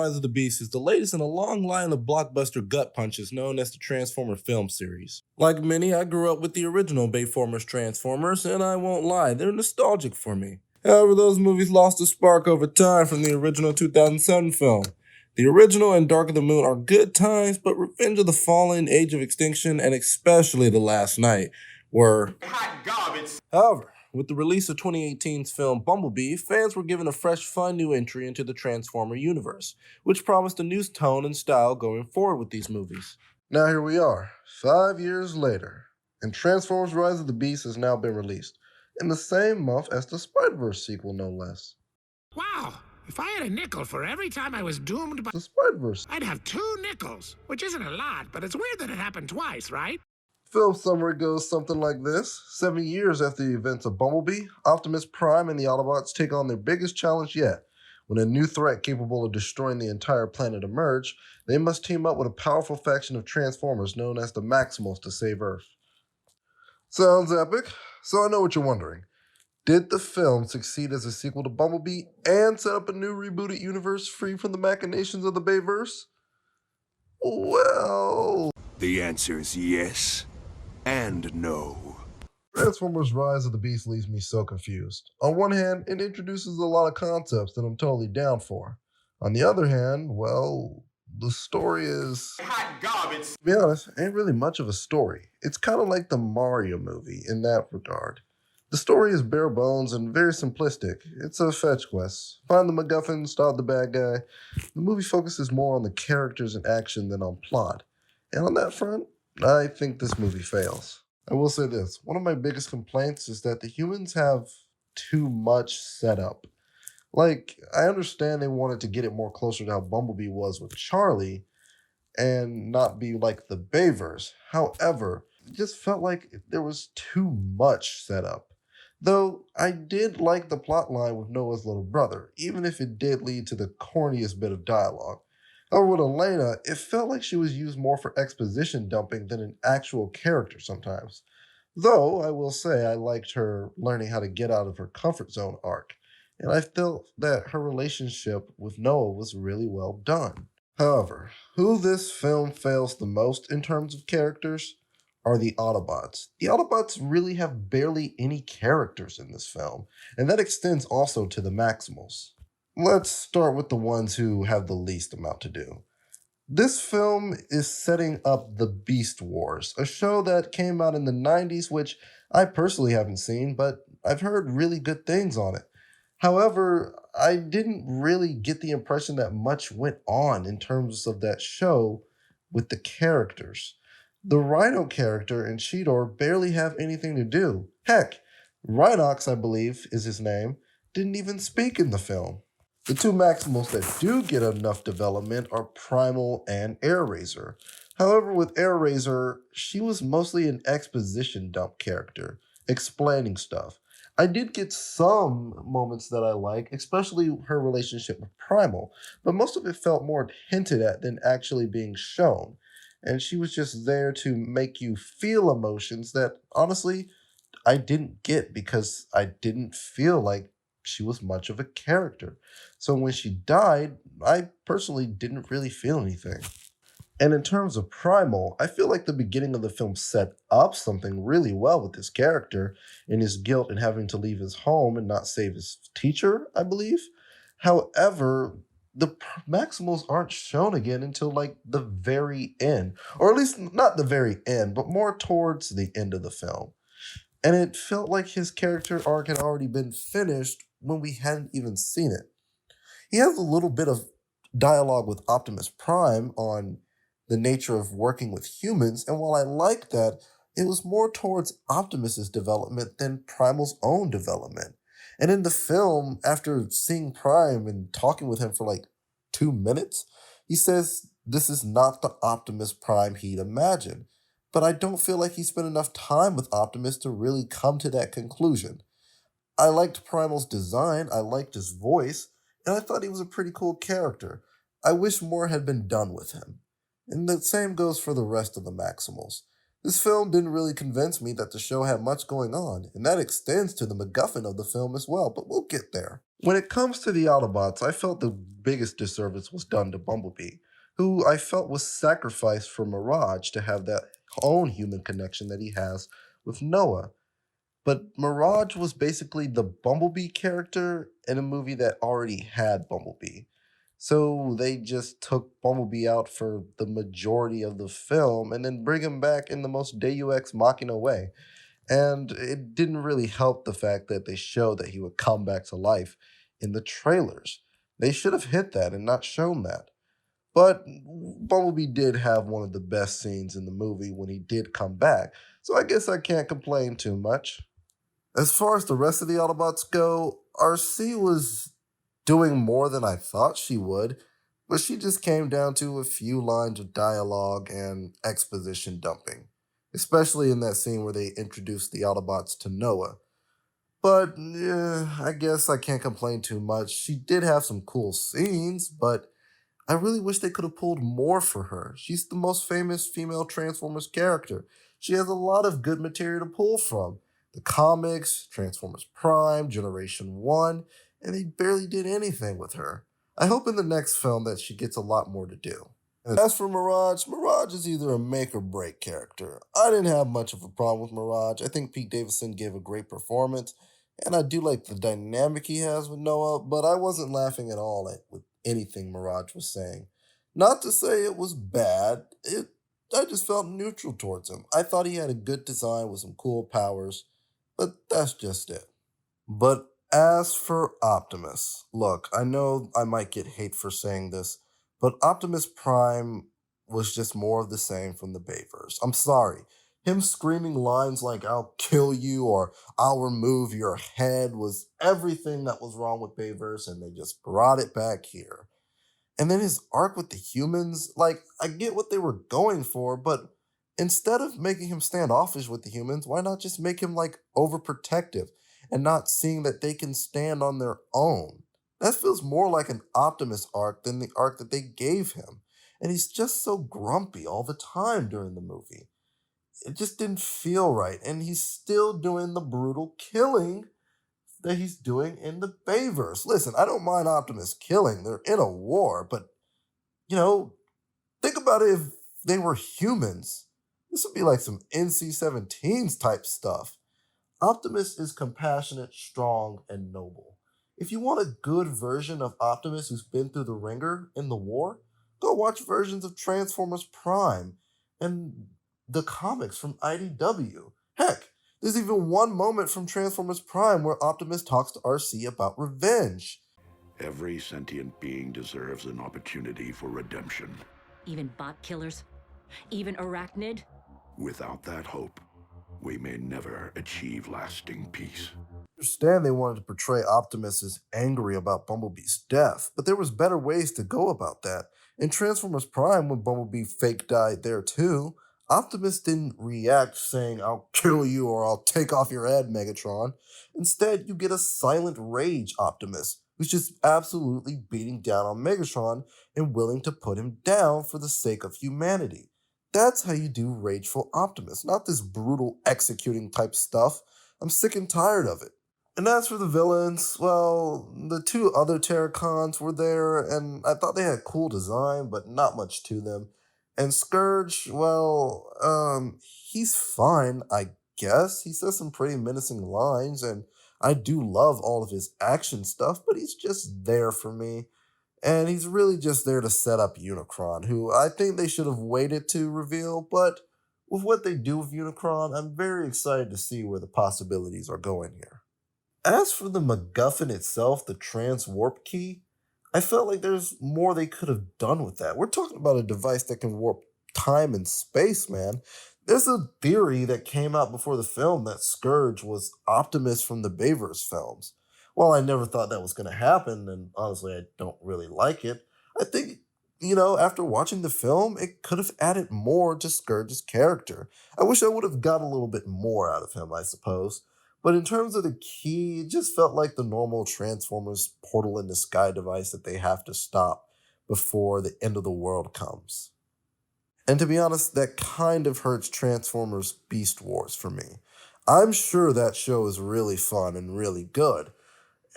Rise of the Beast is the latest in a long line of blockbuster gut punches known as the Transformer film series. Like many, I grew up with the original Bayformers Transformers, and I won't lie, they're nostalgic for me. However, those movies lost a spark over time from the original 2007 film. The original and Dark of the Moon are good times, but Revenge of the Fallen, Age of Extinction, and especially The Last Night were hot garbage. However, with the release of 2018's film Bumblebee, fans were given a fresh, fun new entry into the Transformer universe, which promised a new tone and style going forward with these movies. Now here we are, 5 years later, and Transformers Rise of the Beast has now been released, in the same month as the Spider-Verse sequel, no less. Wow, if I had a nickel for every time I was doomed by The Spider-Verse. I'd have 2 nickels, which isn't a lot, but it's weird that it happened twice, right? Film summary goes something like this. 70 years after the events of Bumblebee, Optimus Prime and the Autobots take on their biggest challenge yet. When a new threat capable of destroying the entire planet emerge, they must team up with a powerful faction of Transformers known as the Maximals to save Earth. Sounds epic. So I know what you're wondering. Did the film succeed as a sequel to Bumblebee and set up a new rebooted universe free from the machinations of the Bayverse? Well, the answer is yes and no. Transformers Rise of the Beast leaves me so confused. On one hand, it introduces a lot of concepts that I'm totally down for. On the other hand, well, the story is hot garbage. To be honest, ain't really much of a story. It's kind of like the Mario movie in that regard. The story is bare bones and very simplistic. It's a fetch quest. Find the MacGuffin, stop the bad guy. The movie focuses more on the characters and action than on plot. And on that front, I think this movie fails. I will say this, one of my biggest complaints is that the humans have too much setup. Like, I understand they wanted to get it more closer to how Bumblebee was with Charlie and not be like the Bayverse. However, it just felt like there was too much setup. Though I did like the plot line with Noah's little brother, even if it did lead to the corniest bit of dialogue. However, with Elena, it felt like she was used more for exposition dumping than an actual character sometimes. Though, I will say I liked her learning how to get out of her comfort zone arc, and I felt that her relationship with Noah was really well done. However, who this film fails the most in terms of characters are the Autobots. The Autobots really have barely any characters in this film, and that extends also to the Maximals. Let's start with the ones who have the least amount to do. This film is setting up the Beast Wars, a show that came out in the 90s, which I personally haven't seen, but I've heard really good things on it. However, I didn't really get the impression that much went on in terms of that show with the characters. The Rhino character and Cheetor barely have anything to do. Heck, Rhinox, I believe is his name, didn't even speak in the film. The two Maximals that do get enough development are Primal and Air-Razor. However, with Air-Razor, she was mostly an exposition dump character, explaining stuff. I did get some moments that I like, especially her relationship with Primal, but most of it felt more hinted at than actually being shown. And she was just there to make you feel emotions that, honestly, I didn't get because I didn't feel like she was much of a character. So when she died, I personally didn't really feel anything. And in terms of Primal, I feel like the beginning of the film set up something really well with his character and his guilt in having to leave his home and not save his teacher, I believe. However, the Maximals aren't shown again until like the very end, or at least not the very end, but more towards the end of the film. And it felt like his character arc had already been finished when we hadn't even seen it. He has a little bit of dialogue with Optimus Prime on the nature of working with humans, and while I like that, it was more towards Optimus's development than Primal's own development. And in the film, after seeing Prime and talking with him for like 2 minutes, he says this is not the Optimus Prime he'd imagined. But I don't feel like he spent enough time with Optimus to really come to that conclusion. I liked Primal's design, I liked his voice, and I thought he was a pretty cool character. I wish more had been done with him. And the same goes for the rest of the Maximals. This film didn't really convince me that the show had much going on, and that extends to the MacGuffin of the film as well, but we'll get there. When it comes to the Autobots, I felt the biggest disservice was done to Bumblebee, who I felt was sacrificed for Mirage to have that own human connection that he has with Noah. But Mirage was basically the Bumblebee character in a movie that already had Bumblebee. So they just took Bumblebee out for the majority of the film and then bring him back in the most Deus Ex Machina way. And it didn't really help the fact that they showed that he would come back to life in the trailers. They should have hit that and not shown that. But Bumblebee did have one of the best scenes in the movie when he did come back, so I guess I can't complain too much. As far as the rest of the Autobots go, RC was doing more than I thought she would, but she just came down to a few lines of dialogue and exposition dumping, especially in that scene where they introduced the Autobots to Noah. But I guess I can't complain too much. She did have some cool scenes, but I really wish they could have pulled more for her. She's the most famous female Transformers character. She has a lot of good material to pull from. The comics, Transformers Prime, Generation 1, and they barely did anything with her. I hope in the next film that she gets a lot more to do. And as for Mirage, Mirage is either a make or break character. I didn't have much of a problem with Mirage. I think Pete Davidson gave a great performance, and I do like the dynamic he has with Noah, but I wasn't laughing at all with anything Mirage was saying. Not to say it was bad, I just felt neutral towards him. I thought he had a good design with some cool powers, but that's just it. But as for Optimus, look, I know I might get hate for saying this, but Optimus Prime was just more of the same from the Bayverse. I'm sorry. Him screaming lines like, "I'll kill you" or "I'll remove your head" was everything that was wrong with Bayverse, and they just brought it back here. And then his arc with the humans, like, I get what they were going for, but instead of making him standoffish with the humans, why not just make him, like, overprotective and not seeing that they can stand on their own? That feels more like an Optimus arc than the arc that they gave him. And he's just so grumpy all the time during the movie. It just didn't feel right. And he's still doing the brutal killing that he's doing in the Bayverse. Listen, I don't mind Optimus killing. They're in a war, but, you know, think about it if they were humans. This would be like some NC-17s type stuff. Optimus is compassionate, strong, and noble. If you want a good version of Optimus who's been through the ringer in the war, go watch versions of Transformers Prime and the comics from IDW. Heck, there's even one moment from Transformers Prime where Optimus talks to RC about revenge. Every sentient being deserves an opportunity for redemption. Even bot killers? Even arachnid? Without that hope, we may never achieve lasting peace. I understand they wanted to portray Optimus as angry about Bumblebee's death, but there was better ways to go about that. In Transformers Prime, when Bumblebee fake died there too, Optimus didn't react saying, "I'll kill you" or "I'll take off your head, Megatron." Instead, you get a silent rage Optimus, who's just absolutely beating down on Megatron and willing to put him down for the sake of humanity. That's how you do rageful Optimus, not this brutal executing type stuff. I'm sick and tired of it. And as for the villains, well, the two other Terracons were there, and I thought they had cool design, but not much to them. And Scourge, well, he's fine, I guess. He says some pretty menacing lines, and I do love all of his action stuff, but he's just there for me. And he's really just there to set up Unicron, who I think they should have waited to reveal, but with what they do with Unicron, I'm very excited to see where the possibilities are going here. As for the MacGuffin itself, the Transwarp Key, I felt like there's more they could have done with that. We're talking about a device that can warp time and space, man. There's a theory that came out before the film that Scourge was Optimus from the Bayverse films. While I never thought that was going to happen, and honestly, I don't really like it, I think, after watching the film, it could have added more to Scourge's character. I wish I would have got a little bit more out of him, I suppose. But in terms of the key, it just felt like the normal Transformers portal in the sky device that they have to stop before the end of the world comes. And to be honest, that kind of hurts Transformers Beast Wars for me. I'm sure that show is really fun and really good,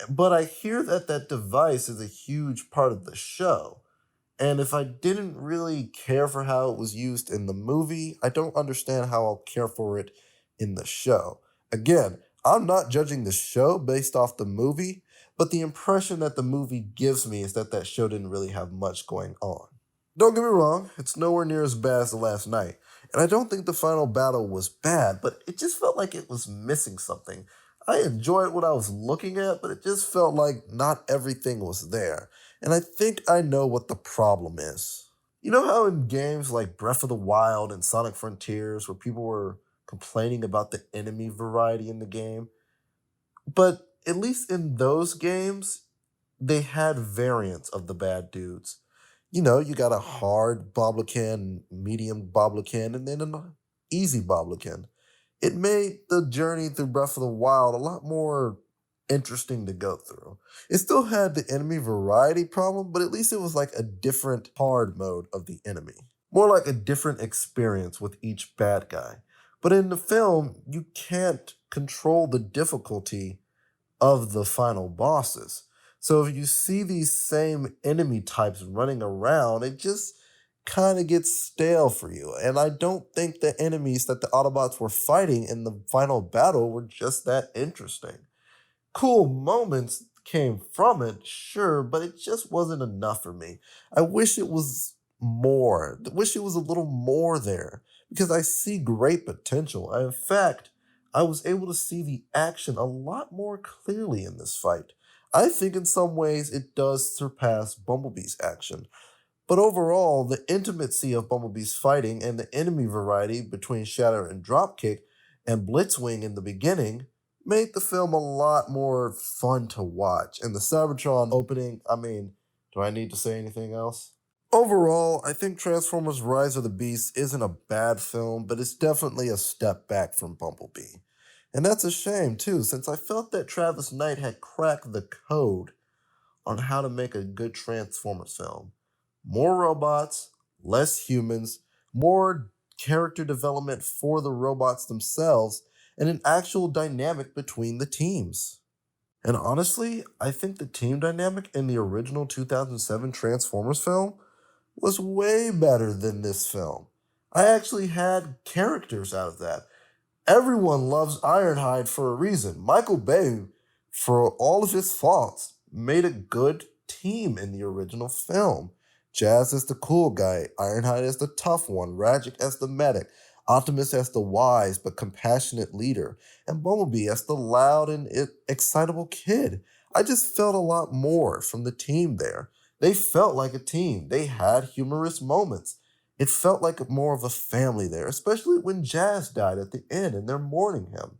but I hear that that device is a huge part of the show. And if I didn't really care for how it was used in the movie, I don't understand how I'll care for it in the show. Again, I'm not judging the show based off the movie, but the impression that the movie gives me is that that show didn't really have much going on. Don't get me wrong, it's nowhere near as bad as the last night, and I don't think the final battle was bad, but it just felt like it was missing something. I enjoyed what I was looking at, but it just felt like not everything was there. And I think I know what the problem is. You know how in games like Breath of the Wild and Sonic Frontiers, where people were complaining about the enemy variety in the game? But at least in those games, they had variants of the bad dudes. You know, you got a hard Boblican, medium Boblican, and then an easy Boblican. It made the journey through Breath of the Wild a lot more interesting to go through. It still had the enemy variety problem, but at least it was like a different hard mode of the enemy. More like a different experience with each bad guy. But in the film, you can't control the difficulty of the final bosses. So if you see these same enemy types running around, it just kind of gets stale for you. And I don't think the enemies that the Autobots were fighting in the final battle were just that interesting. Cool moments came from it, sure, but it just wasn't enough for me. I wish it was more. I wish it was a little more there because I see great potential. In fact, I was able to see the action a lot more clearly in this fight. I think in some ways it does surpass Bumblebee's action. But overall, the intimacy of Bumblebee's fighting and the enemy variety between Shatter and Dropkick and Blitzwing in the beginning made the film a lot more fun to watch. And the Cybertron opening, I mean, do I need to say anything else? Overall, I think Transformers Rise of the Beast isn't a bad film, but it's definitely a step back from Bumblebee. And that's a shame too, since I felt that Travis Knight had cracked the code on how to make a good Transformers film. More robots, less humans, more character development for the robots themselves, and an actual dynamic between the teams. And honestly, I think the team dynamic in the original 2007 Transformers film was way better than this film. I actually had characters out of that. Everyone loves Ironhide for a reason. Michael Bay, for all of his faults, made a good team in the original film. Jazz is the cool guy, Ironhide is the tough one, Radzik as the medic, Optimus as the wise but compassionate leader, and Bumblebee as the loud and excitable kid. I just felt a lot more from the team there. They felt like a team. They had humorous moments. It felt like more of a family there, especially when Jazz died at the end and they're mourning him.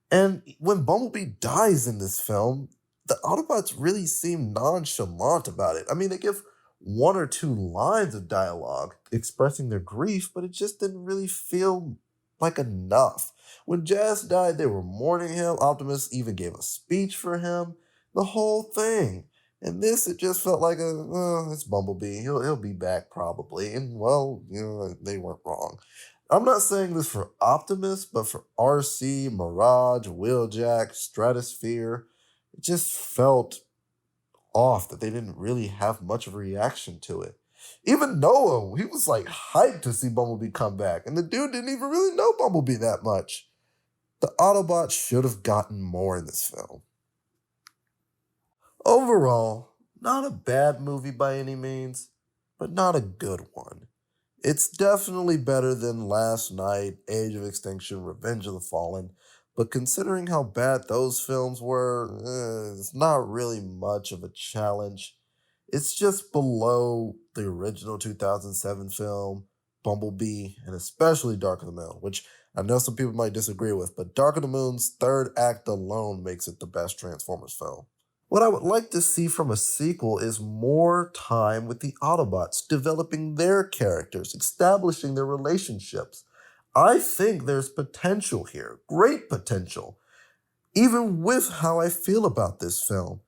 And when Bumblebee dies in this film, the Autobots really seem nonchalant about it. I mean, they give one or two lines of dialogue expressing their grief, but it just didn't really feel like enough. When Jazz died, they were mourning him. Optimus even gave a speech for him. The whole thing. And this, it just felt like it's Bumblebee. He'll be back probably. And well, they weren't wrong. I'm not saying this for Optimus, but for RC, Mirage, Wheeljack, Stratosphere, it just felt off that they didn't really have much of a reaction to it. Even Noah, he was like hyped to see Bumblebee come back, and the dude didn't even really know Bumblebee that much. The Autobots should have gotten more in this film. Overall, not a bad movie by any means, but not a good one. It's definitely better than Last Night, Age of Extinction, Revenge of the Fallen, but considering how bad those films were, it's not really much of a challenge. It's just below the original 2007 film, Bumblebee, and especially Dark of the Moon, which I know some people might disagree with, but Dark of the Moon's third act alone makes it the best Transformers film. What I would like to see from a sequel is more time with the Autobots, developing their characters, establishing their relationships. I think there's potential here, great potential, even with how I feel about this film,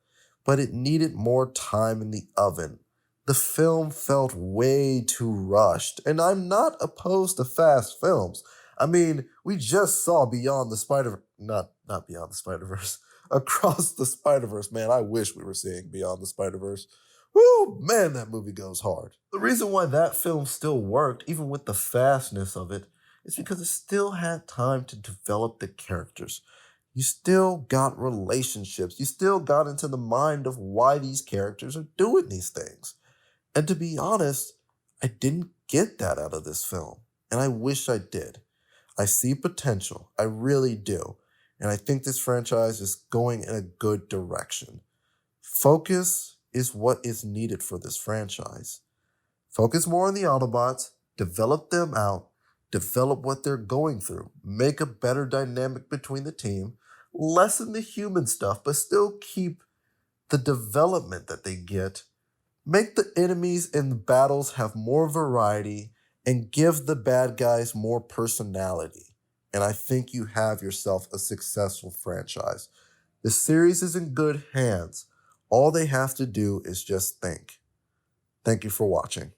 but it needed more time in the oven. the film felt way too rushed, and I'm not opposed to fast films. I mean, we just saw Beyond the Spider, not Beyond the Spider-Verse, Across the Spider-Verse. Man, I wish we were seeing Beyond the Spider-Verse. Woo, man, that movie goes hard. The reason why that film still worked, even with the fastness of it, is because it still had time to develop the characters. You still got relationships. You still got into the mind of why these characters are doing these things. And to be honest, I didn't get that out of this film, and I wish I did. I see potential, I really do, and I think this franchise is going in a good direction. Focus is what is needed for this franchise. Focus more on the Autobots, develop them out, develop what they're going through, make a better dynamic between the team, lessen the human stuff, but still keep the development that they get. Make the enemies in the battles have more variety and give the bad guys more personality. And I think you have yourself a successful franchise. The series is in good hands. All they have to do is just think. Thank you for watching.